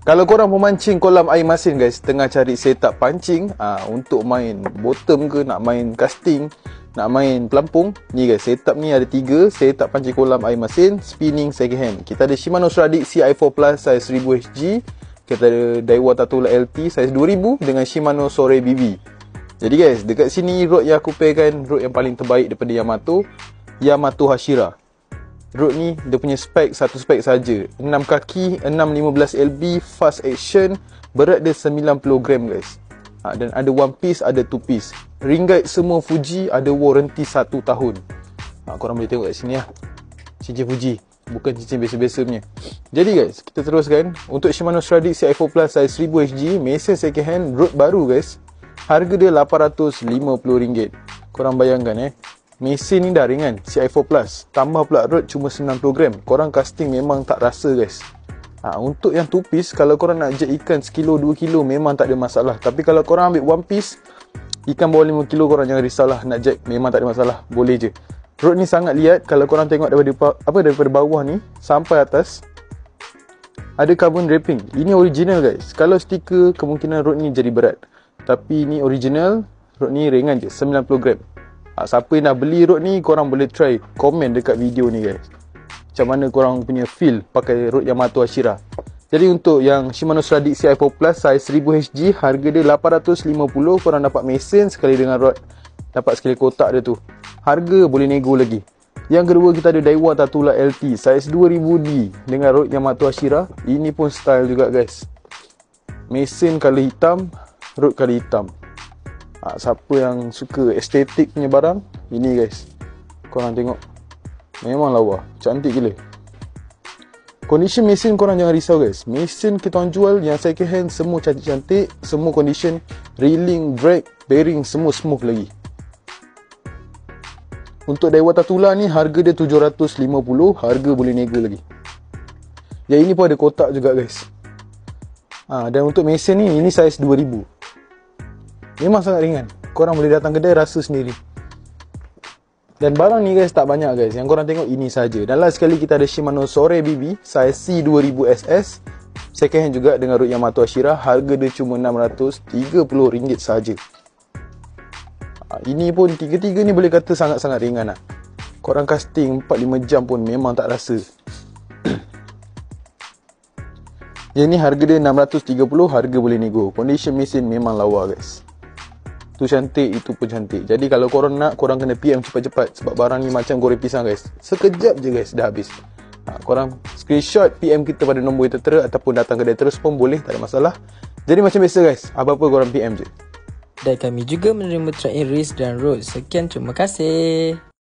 Kalau korang memancing kolam air masin guys, tengah cari setup pancing untuk main bottom ke, nak main casting, nak main pelampung, ni guys, setup ni ada 3 setup pancing kolam air masin spinning second hand. Kita ada Shimano Stradic CI4 Plus size 1000 HG, kita ada Daiwa Tatula LT size 2000 dengan Shimano Sore BB. Jadi guys, dekat sini rod yang aku pairkan, rod yang paling terbaik daripada Yamato Hashira. Rod ni dia punya spek, satu spek saja, 6 kaki, 615 LB, fast action, berat dia 90 gram guys. Dan ada one piece, ada two piece. Ring guide semua Fuji, ada warranty 1 tahun. Korang boleh tengok kat sini lah, cincin Fuji, bukan cincin biasa-biasa punya. Jadi guys, kita teruskan. Untuk Shimano Stradic CI4 Plus size 1000 HG, mesin second hand, rod baru guys. Harga dia RM850. Korang bayangkan mesin ni dah ringan, CI4 Plus, tambah pula rod cuma 90 gram. Korang casting memang tak rasa guys. Untuk yang two piece, kalau korang nak jet ikan 1 kilo 2 kilo memang tak ada masalah. Tapi kalau korang ambil one piece, ikan bawah 5 kilo, korang jangan risaulah, nak jet memang tak ada masalah, boleh je. Rod ni sangat liat. Kalau korang tengok daripada bawah ni sampai atas, ada carbon wrapping. Ini original guys. Kalau stiker, kemungkinan rod ni jadi berat. Tapi ni original, rod ni ringan je, 90 gram. Siapa yang dah beli rod ni, korang boleh try komen dekat video ni guys, macam mana korang punya feel pakai rod Yamato Hashira. Jadi untuk yang Shimano Stradic CI4 Plus size 1000 HG, harga dia RM850. Korang dapat mesin sekali dengan rod, dapat sekali kotak dia tu. Harga boleh nego lagi. Yang kedua, kita ada Daiwa Tatula LT size 2000D dengan rod Yamato Hashira. Ini pun style juga guys, mesin colour hitam, rod colour hitam. Siapa yang suka estetik punya barang, ini guys, korang tengok, memang lawa, cantik gila. Condition mesin korang jangan risau guys. Mesin kita orang jual yang second hand semua cantik-cantik, semua condition, reeling, brake, bearing semua smooth lagi. Untuk Daiwa Tatula ni harga dia RM750, harga boleh nego lagi. Yang ini pun ada kotak juga guys. Dan untuk mesin ni, ini size 2000. Memang sangat ringan. Korang boleh datang kedai rasa sendiri. Dan barang ni guys tak banyak guys. Yang korang tengok ini saja. Dan last sekali kita ada Shimano Sore BB size C2000SS, second hand juga dengan rod Yamato Hashira. Harga dia cuma RM630 saja. Ini pun tiga-tiga ni boleh kata sangat-sangat ringan lah. Korang casting 4-5 jam pun memang tak rasa. Yang ni harga dia RM630, harga boleh nego. Condition mesin memang lawa guys. Tu cantik, itu pun cantik. Jadi kalau korang nak, korang kena PM cepat-cepat. Sebab barang ni macam goreng pisang guys, sekejap je guys dah habis. Korang screenshot PM kita pada nombor yang tertera, ataupun datang kedai terus pun boleh, tak ada masalah. Jadi macam biasa guys, apa-apa korang PM je. Dan kami juga menerima track and race dan road. Sekian, terima kasih.